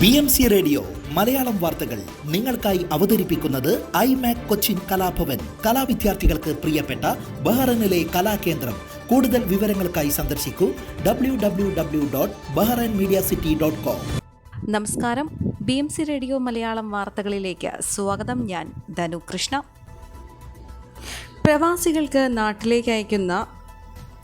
BMC radio Malayalam വാർത്തകൾ നിങ്ങൾക്കായി അവതരിപ്പിക്കുന്നത് ഐമാക് കൊച്ചിൻ കലാഭവൻ. കലാവിദ്യാർത്ഥികൾക്ക് പ്രിയപ്പെട്ട ബഹ്റൈനിലെ കലാകേന്ദ്രം. കൂടുതൽ വിവരങ്ങൾക്കായി സന്ദർശിക്കൂ www.bahrainmediacity.com. നമസ്കാരം. BMC റേഡിയോ മലയാളം വാർത്തകളിലേക്ക് സ്വാഗതം. ഞാൻ ധനു കൃഷ്ണ. പ്രവാസികൾക്ക് നാട്ടിലേക്ക് അയക്കുന്ന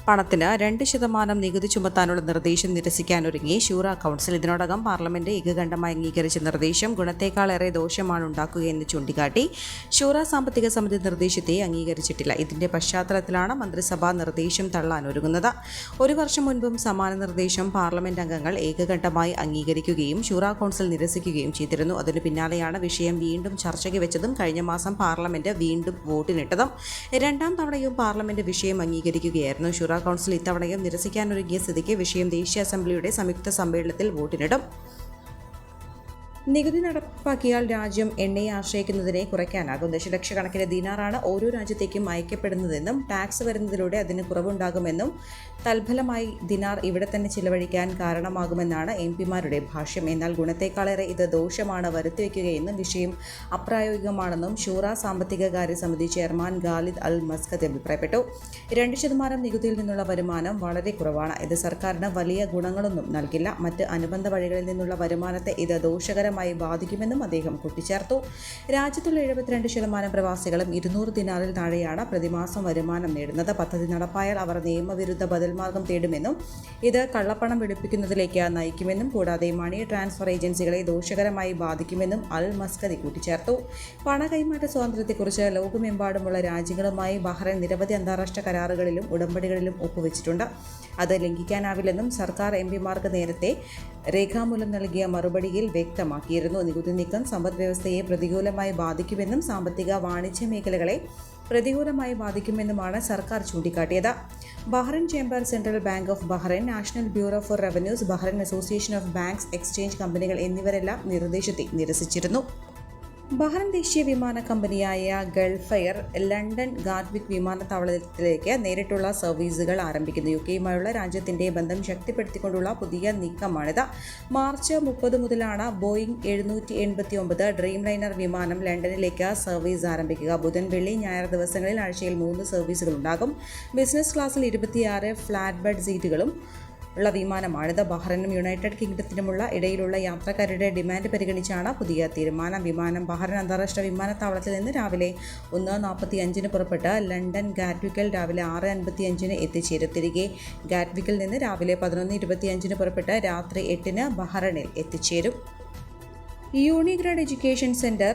പണത്തിന് 2% നികുതി ചുമത്താനുള്ള നിർദ്ദേശം നിരസിക്കാനൊരുങ്ങി ശൂറ കൗൺസിൽ. ഇതിനോടകം പാർലമെന്റ് ഏകകണ്ഠമായി അംഗീകരിച്ച നിർദ്ദേശം ഗുണത്തേക്കാളേറെ ദോഷമാണ് ഉണ്ടാക്കുകയെന്ന് ചൂണ്ടിക്കാട്ടി ശൂറ സാമ്പത്തിക സമിതി നിർദ്ദേശത്തെ അംഗീകരിച്ചിട്ടില്ല. ഇതിന്റെ പശ്ചാത്തലത്തിലാണ് മന്ത്രിസഭ നിർദ്ദേശം തള്ളാനൊരുങ്ങുന്നത്. ഒരു വർഷം മുൻപും സമാന നിർദ്ദേശം പാർലമെന്റ് അംഗങ്ങൾ ഏകകണ്ഠമായി അംഗീകരിക്കുകയും ശൂറ കൗൺസിൽ നിരസിക്കുകയും ചെയ്തിരുന്നു. അതിനു പിന്നാലെയാണ് വിഷയം വീണ്ടും ചർച്ചയ്ക്ക് വെച്ചതും കഴിഞ്ഞ മാസം പാർലമെന്റ് വീണ്ടും വോട്ടിനിട്ടതും. രണ്ടാം തവണയും പാർലമെന്റ് വിഷയം അംഗീകരിക്കുകയായിരുന്നു. ശൂറ കൗൺസിൽ ഇത്തവണയും നിരസിക്കാനൊരുങ്ങിയ സ്ഥിതിക്ക് വിഷയം ദേശീയ അസംബ്ലിയുടെ സംയുക്ത സമ്മേളനത്തിൽ വോട്ടിനിടും. നികുതി നടപ്പാക്കിയാൽ രാജ്യം എണ്ണയെ ആശ്രയിക്കുന്നതിനെ കുറയ്ക്കാനാകും. ദശലക്ഷക്കണക്കിന് ദിനാറാണ് ഓരോ രാജ്യത്തേക്കും അയക്കപ്പെടുന്നതെന്നും ടാക്സ് വരുന്നതിലൂടെ അതിന് കുറവുണ്ടാകുമെന്നും തൽഫലമായി ദിനാർ ഇവിടെ തന്നെ ചിലവഴിക്കാൻ കാരണമാകുമെന്നാണ് എംപിമാരുടെ ഭാഷ്യം. എന്നാൽ ഗുണത്തേക്കാളേറെ ഇത് ദോഷമാണ് വരുത്തിവെക്കുകയെന്നും വിഷയം അപ്രായോഗികമാണെന്നും ശൂറ സാമ്പത്തിക കാര്യ സമിതി ചെയർമാൻ ഖാലിദ് അൽ മസ്കദി അഭിപ്രായപ്പെട്ടു. 2% നികുതിയിൽ നിന്നുള്ള വരുമാനം വളരെ കുറവാണ്. ഇത് സർക്കാരിന് വലിയ ഗുണങ്ങളൊന്നും നൽകില്ല. മറ്റ് അനുബന്ധ വഴികളിൽ നിന്നുള്ള വരുമാനത്തെ ഇത് ദോഷകരമായി ബാധിക്കുമെന്നും അദ്ദേഹം കൂട്ടിച്ചേർത്തു. രാജ്യത്തുള്ള 72% പ്രവാസികളും 200 ദിനാറിൽ താഴെയാണ് പ്രതിമാസം വരുമാനം നേടുന്നത്. പദ്ധതി നടപ്പായാൽ അവർ നിയമവിരുദ്ധ ബദൽമാർഗം തേടുമെന്നും ഇത് കള്ളപ്പണം വെളുപ്പിക്കുന്നതിലേക്ക് നയിക്കുമെന്നും കൂടാതെ മണി ട്രാൻസ്ഫർ ഏജൻസികളെ ദോഷകരമായി ബാധിക്കുമെന്നും അൽ മസ്കദി കൂട്ടിച്ചേർത്തു. പണ കൈമാറ്റ സ്വാതന്ത്ര്യത്തെക്കുറിച്ച് ലോകമെമ്പാടുമുള്ള രാജ്യങ്ങളുമായി ബഹ്റൈൻ നിരവധി അന്താരാഷ്ട്ര കരാറുകളിലും ഉടമ്പടികളിലും ഒപ്പുവെച്ചിട്ടുണ്ട്. അത് ലംഘിക്കാനാവില്ലെന്നും സർക്കാർ എംപിമാർക്ക് നേരത്തെ രേഖാമൂലം നൽകിയ മറുപടിയിൽ വ്യക്തമാക്കിയിരുന്നു. നികുതി നീക്കം സമ്പദ് വ്യവസ്ഥയെ പ്രതികൂലമായി ബാധിക്കുമെന്നും സാമ്പത്തിക വാണിജ്യ മേഖലകളെ പ്രതികൂലമായി ബാധിക്കുമെന്നുമാണ് സർക്കാർ ചൂണ്ടിക്കാട്ടിയത്. Bahrain chamber, central bank of Bahrain, national bureau for revenues, Bahrain association of banks, exchange കമ്പനികൾ എന്നിവരെല്ലാം നിർദ്ദേശത്തെ നിരസിച്ചിരുന്നു. ബഹ്റൈൻ ദേശീയ വിമാന കമ്പനിയായ ഗൾഫ് എയർ ലണ്ടൻ ഗാറ്റ്വിക് വിമാനത്താവളത്തിലേക്ക് നേരിട്ടുള്ള സർവീസുകൾ ആരംഭിക്കുന്നു. യുകെയുമായുള്ള രാജ്യത്തിന്റെ ബന്ധം ശക്തിപ്പെടുത്തിക്കൊണ്ടുള്ള പുതിയ നീക്കമാണിത്. മാർച്ച് 30 മുതലാണ് ബോയിങ് 789 ഡ്രീം ലൈനർ വിമാനം ലണ്ടനിലേക്ക് സർവീസ് ആരംഭിക്കുക. ബുധൻ, വെള്ളി, ഞായർ ദിവസങ്ങളിൽ ആഴ്ചയിൽ 3 സർവീസുകൾ ഉണ്ടാകും. ബിസിനസ് ക്ലാസ്സിൽ 26 ഫ്ലാറ്റ് ബെഡ് സീറ്റുകളും ഉള്ള വിമാനമാണിത്. ബഹ്റൈനും യുണൈറ്റഡ് കിങ്ഡത്തിനുമുള്ള ഇടയിലുള്ള യാത്രക്കാരുടെ ഡിമാൻഡ് പരിഗണിച്ചാണ് പുതിയ തീരുമാനം. വിമാനം ബഹ്റൈൻ അന്താരാഷ്ട്ര വിമാനത്താവളത്തിൽ നിന്ന് രാവിലെ 1:45 പുറപ്പെട്ട് ലണ്ടൻ ഗാറ്റ്വിക്കിൽ രാവിലെ 6:55 എത്തിച്ചേരും. തിരികെ ഗാറ്റ്വിക്കിൽ നിന്ന് രാവിലെ 11:25 പുറപ്പെട്ട് രാത്രി 8 ബഹ്റൈനിൽ എത്തിച്ചേരും. യൂണിഗ്രാഡ് എഡ്യൂക്കേഷൻ സെന്റർ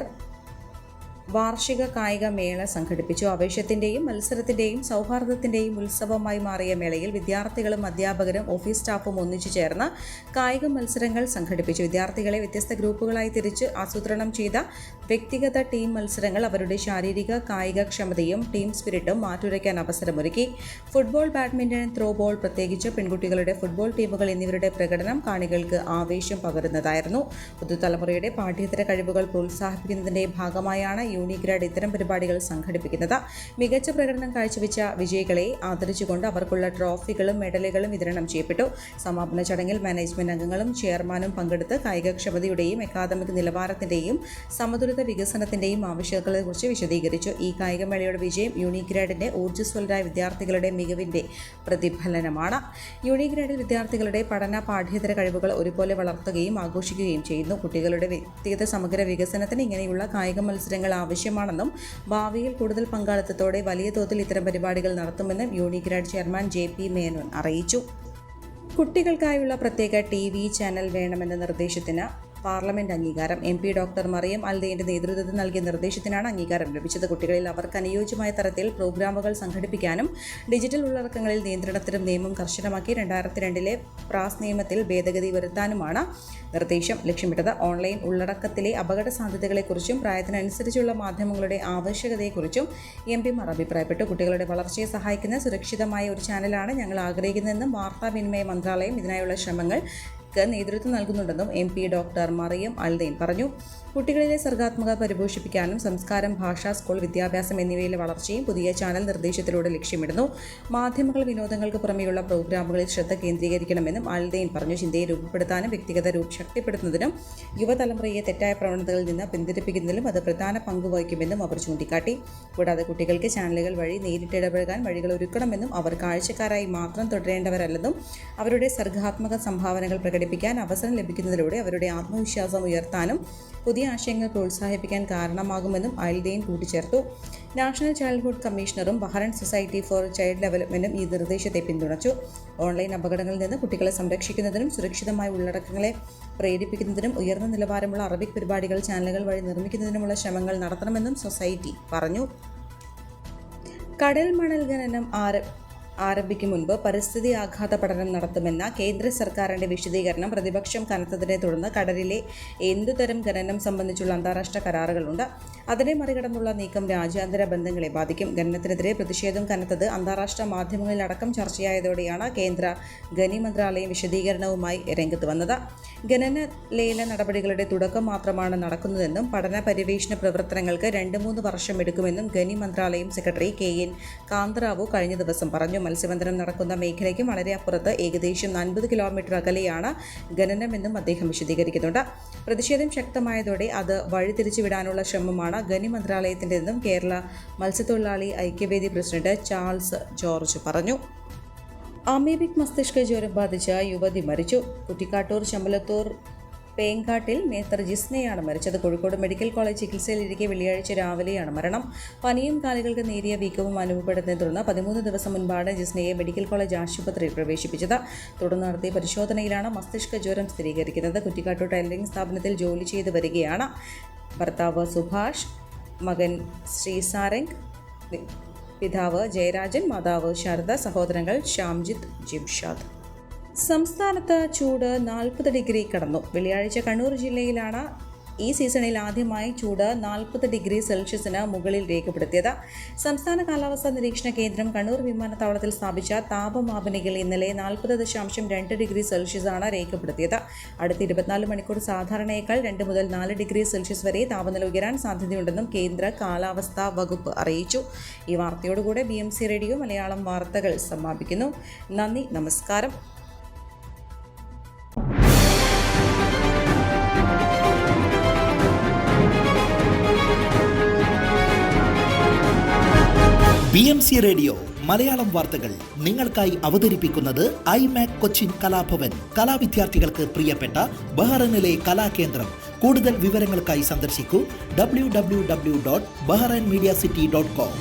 വാർഷിക കായിക മേള സംഘടിപ്പിച്ചു. ആവേശത്തിന്റെയും മത്സരത്തിന്റെയും സൗഹാർദ്ദത്തിന്റെയും ഉത്സവമായി മാറിയ മേളയിൽ വിദ്യാർത്ഥികളും അധ്യാപകരും ഓഫീസ് സ്റ്റാഫും ഒന്നിച്ചു ചേർന്ന് കായിക മത്സരങ്ങൾ സംഘടിപ്പിച്ചു. വിദ്യാർത്ഥികളെ വ്യത്യസ്ത ഗ്രൂപ്പുകളായി തിരിച്ച് ആസൂത്രണം ചെയ്ത വ്യക്തിഗത ടീം മത്സരങ്ങൾ അവരുടെ ശാരീരിക കായിക ക്ഷമതയും ടീം സ്പിരിറ്റും മാറ്റുരയ്ക്കാൻ അവസരമൊരുക്കി. ഫുട്ബോൾ, ബാഡ്മിന്റൺ, ത്രോ ബോൾ, പ്രത്യേകിച്ച് പെൺകുട്ടികളുടെ ഫുട്ബോൾ ടീമുകൾ എന്നിവരുടെ പ്രകടനം കാണികൾക്ക് ആവേശം പകരുന്നതായിരുന്നു. പുതുതലമുറയുടെ പാഠ്യേതര കഴിവുകൾ പ്രോത്സാഹിപ്പിക്കുന്നതിന്റെ ഭാഗമായാണ് യൂണിഗ്രാഡ് ഇത്തരം പരിപാടികൾ സംഘടിപ്പിക്കുന്നത്. മികച്ച പ്രകടനം കാഴ്ചവെച്ച വിജയികളെ ആദരിച്ചുകൊണ്ട് അവർക്കുള്ള ട്രോഫികളും മെഡലുകളും വിതരണം ചെയ്യപ്പെട്ടു. സമാപന ചടങ്ങിൽ മാനേജ്മെന്റ് അംഗങ്ങളും ചെയർമാനും പങ്കെടുത്ത് കായികക്ഷമതയുടെയും അക്കാദമിക് നിലവാരത്തിന്റെയും സമതുലിത വികസനത്തിന്റെയും ആവശ്യകതകളെക്കുറിച്ച് വിശദീകരിച്ചു. ഈ കായികമേളയുടെ വിജയം യൂണിഗ്രാഡിന്റെ ഊർജ്ജസ്വലരായ വിദ്യാർത്ഥികളുടെ മികവിന്റെ പ്രതിഫലനമാണ്. യൂണിഗ്രാഡിൽ വിദ്യാർത്ഥികളുടെ പഠന പാഠ്യേതര കഴിവുകൾ ഒരുപോലെ വളർത്തുകയും ആഘോഷിക്കുകയും ചെയ്യുന്നു. കുട്ടികളുടെ വ്യക്തിഗത സമഗ്ര വികസനത്തിന് ഇങ്ങനെയുള്ള കായിക മത്സരങ്ങൾ ആവശ്യമാണെന്നും ഭാവിയിൽ കൂടുതൽ പങ്കാളിത്തത്തോടെ വലിയ തോതിൽ ഇത്തരം പരിപാടികൾ നടത്തുമെന്നും യൂണിഗ്രാഡ് ചെയർമാൻ JP മേനോൻ അറിയിച്ചു. കുട്ടികൾക്കായുള്ള പ്രത്യേക TV ചാനൽ വേണമെന്ന നിർദ്ദേശത്തിന് പാർലമെന്റ് അംഗീകാരം. MP ഡോക്ടർ മറിയം അൽദൈന്റെ നേതൃത്വത്തിൽ നൽകിയ നിർദ്ദേശത്തിനാണ് അംഗീകാരം ലഭിച്ചത്. കുട്ടികളിൽ അവർക്ക് അനുയോജ്യമായ തരത്തിൽ പ്രോഗ്രാമുകൾ സംഘടിപ്പിക്കാനും ഡിജിറ്റൽ ഉള്ളടക്കങ്ങളിൽ നിയന്ത്രണത്തിനും നിയമം കർശനമാക്കി 2002 പ്രാസ് നിയമത്തിൽ ഭേദഗതി വരുത്താനുമാണ് നിർദ്ദേശം ലക്ഷ്യമിട്ടത്. ഓൺലൈൻ ഉള്ളടക്കത്തിലെ അപകട സാധ്യതകളെക്കുറിച്ചും പ്രായത്തിനനുസരിച്ചുള്ള മാധ്യമങ്ങളുടെ ആവശ്യകതയെക്കുറിച്ചും MPമാർ അഭിപ്രായപ്പെട്ടു. കുട്ടികളുടെ വളർച്ചയെ സഹായിക്കുന്ന സുരക്ഷിതമായ ഒരു ചാനലാണ് ഞങ്ങൾ ആഗ്രഹിക്കുന്നതെന്നും വാർത്താവിനിമയ മന്ത്രാലയം ഇതിനായുള്ള ശ്രമങ്ങൾ നേതൃത്വം നൽകുന്നുണ്ടെന്നും MP ഡോക്ടർ മറിയം അൽദൈൻ പറഞ്ഞു. കുട്ടികളിലെ സർഗാത്മക പരിപോഷിപ്പിക്കാനും സംസ്കാരം, ഭാഷ, സ്കൂൾ വിദ്യാഭ്യാസം എന്നിവയിലെ വളർച്ചയും പുതിയ ചാനൽ നിർദ്ദേശത്തിലൂടെ ലക്ഷ്യമിടുന്നു. മാധ്യമങ്ങൾ വിനോദങ്ങൾക്ക് പുറമെയുള്ള പ്രോഗ്രാമുകളിൽ ശ്രദ്ധ കേന്ദ്രീകരിക്കണമെന്നും ആൽദെയിൻ പറഞ്ഞു. ചിന്തയെ രൂപപ്പെടുത്താനും വ്യക്തിഗത ശക്തിപ്പെടുത്തുന്നതിനും യുവതലമുറയെ തെറ്റായ പ്രവണതകളിൽ നിന്ന് പിന്തിരിപ്പിക്കുന്നതിലും അത് പ്രധാന പങ്ക് വഹിക്കുമെന്നും അവർ ചൂണ്ടിക്കാട്ടി. കൂടാതെ കുട്ടികൾക്ക് ചാനലുകൾ വഴി നേരിട്ട് ഇടപഴകാൻ വഴികൾ ഒരുക്കണമെന്നും അവർ കാഴ്ചക്കാരായി മാത്രം തുടരേണ്ടവരല്ലെന്നും അവരുടെ സർഗാത്മക സംഭാവനകൾ പ്രകടിപ്പിക്കാൻ അവസരം ലഭിക്കുന്നതിലൂടെ അവരുടെ ആത്മവിശ്വാസം ഉയർത്താനും പുതിയ ആശയങ്ങൾ പ്രോത്സാഹിപ്പിക്കാൻ കാരണമാകുമെന്നും ആൽദെയിൻ കൂട്ടിച്ചേർത്തു. നാഷണൽ ചൈൽഡ്ഹുഡ് കമ്മീഷണറും ബഹ്റൈൻ സൊസൈറ്റി ഫോർ ചൈൽഡ് ഡെവലപ്മെന്റും ഈ നിർദ്ദേശത്തെ പിന്തുണച്ചു. ഓൺലൈൻ അപകടങ്ങളിൽ നിന്ന് കുട്ടികളെ സംരക്ഷിക്കുന്നതിനും സുരക്ഷിതമായ ഉള്ളടക്കങ്ങളെ പ്രേരിപ്പിക്കുന്നതിനും ഉയർന്ന നിലവാരമുള്ള അറബിക് പരിപാടികൾ ചാനലുകൾ വഴി നിർമ്മിക്കുന്നതിനുമുള്ള ശ്രമങ്ങൾ നടത്തണമെന്നും സൊസൈറ്റി പറഞ്ഞു. കടൽ മണൽ ഖനനം ആരംഭിക്കും മുൻപ് പരിസ്ഥിതി ആഘാത പഠനം നടത്തുമെന്ന കേന്ദ്ര സർക്കാരിന്റെ വിശദീകരണം പ്രതിപക്ഷം കനത്തതിനെ തുടർന്ന് കടലിലെ എന്തുതരം ഖനനം സംബന്ധിച്ചുള്ള അന്താരാഷ്ട്ര കരാറുകളുണ്ട്. അതിനെ മറികടന്നുള്ള നീക്കം രാജ്യാന്തര ബന്ധങ്ങളെ ബാധിക്കും. ഖനനത്തിനെതിരെ പ്രതിഷേധം കനത്തത് അന്താരാഷ്ട്ര മാധ്യമങ്ങളിലടക്കം ചർച്ചയായതോടെയാണ് കേന്ദ്ര ഖനി മന്ത്രാലയം വിശദീകരണവുമായി രംഗത്ത് വന്നത്. ഖനന ലേല നടപടികളുടെ തുടക്കം മാത്രമാണ് നടക്കുന്നതെന്നും പഠന പര്യവേഷണ പ്രവർത്തനങ്ങൾക്ക് 2-3 വർഷം എടുക്കുമെന്നും ഖനി മന്ത്രാലയം സെക്രട്ടറി KN കാന്തറാവു കഴിഞ്ഞ ദിവസം പറഞ്ഞു. മത്സ്യബന്ധനം നടക്കുന്ന മേഖലയ്ക്ക് വളരെ അപ്പുറത്ത് ഏകദേശം 50 കിലോമീറ്റർ അകലെയാണ് ഖനനമെന്നും അദ്ദേഹം വിശദീകരിക്കുന്നുണ്ട്. പ്രതിഷേധം ശക്തമായതോടെ അത് വഴിതിരിച്ചുവിടാനുള്ള ശ്രമമാണ് ഖനി മന്ത്രാലയത്തിൻ്റെതെന്നും കേരള മത്സ്യത്തൊഴിലാളി ഐക്യവേദി പ്രസിഡന്റ് ചാൾസ് ജോർജ് പറഞ്ഞു. അമീബിക് മസ്തിഷ്ക ജ്വരം ബാധിച്ച യുവതി മരിച്ചു. കുറ്റിക്കാട്ടൂർ ചമ്പലത്തൂർ പേങ്കാട്ടിൽ മേത്തർ ജിസ്നയാണ് മരിച്ചത്. കോഴിക്കോട് മെഡിക്കൽ കോളേജ് ചികിത്സയിലിരിക്കെ വെള്ളിയാഴ്ച രാവിലെയാണ് മരണം. പനിയും കാലുകൾക്ക് നേരിയ വീക്കവും അനുഭവപ്പെടുന്നതിനെ തുടർന്ന് 13 ദിവസം മുൻപാണ് ജിസ്നയെ മെഡിക്കൽ കോളേജ് ആശുപത്രിയിൽ പ്രവേശിപ്പിച്ചത്. തുടർന്ന് നടത്തിയ പരിശോധനയിലാണ് മസ്തിഷ്ക ജ്വരം സ്ഥിരീകരിക്കുന്നത്. കുറ്റിക്കാട്ടൂർ ടൈലറിംഗ് സ്ഥാപനത്തിൽ ജോലി ചെയ്തു വരികയാണ്. ഭർത്താവ് സുഭാഷ്, മകൻ ശ്രീസാരംഗ്, പിതാവ് ജയരാജൻ, മാതാവ് ശാരദ, സഹോദരങ്ങൾ ശ്യാംജിത്ത്, ജിംഷാദ്. സംസ്ഥാനത്ത് ചൂട് 40 ഡിഗ്രി കടന്നു. വെള്ളിയാഴ്ച കണ്ണൂർ ജില്ലയിലാണ് ഈ സീസണിൽ ആദ്യമായി ചൂട് 40 ഡിഗ്രി സെൽഷ്യസിന് മുകളിൽ രേഖപ്പെടുത്തിയത്. സംസ്ഥാന കാലാവസ്ഥാ നിരീക്ഷണ കേന്ദ്രം കണ്ണൂർ വിമാനത്താവളത്തിൽ സ്ഥാപിച്ച താപമാപനികൾ ഇന്നലെ 40.2 ഡിഗ്രി സെൽഷ്യസാണ് രേഖപ്പെടുത്തിയത്. അടുത്ത 24 മണിക്കൂർ സാധാരണയേക്കാൾ 2 മുതൽ 4 ഡിഗ്രി സെൽഷ്യസ് വരെ താപനില ഉയരാൻ സാധ്യതയുണ്ടെന്നും കേന്ദ്ര കാലാവസ്ഥാ വകുപ്പ് അറിയിച്ചു. ഈ വാർത്തയോടുകൂടെ BMC റേഡിയോ മലയാളം വാർത്തകൾ സമാപിക്കുന്നു. നന്ദി, നമസ്കാരം. BMC റേഡിയോ മലയാളം വാർത്തകൾ നിങ്ങൾക്കായി അവതരിപ്പിക്കുന്നത് ഐമാക് കൊച്ചിൻ കലാഭവൻ. കലാവിദ്യാർത്ഥികൾക്ക് പ്രിയപ്പെട്ട ബഹ്റൈനിലെ കലാകേന്ദ്രം. കൂടുതൽ വിവരങ്ങൾക്കായി സന്ദർശിക്കൂ www.bahrainmediacity.com.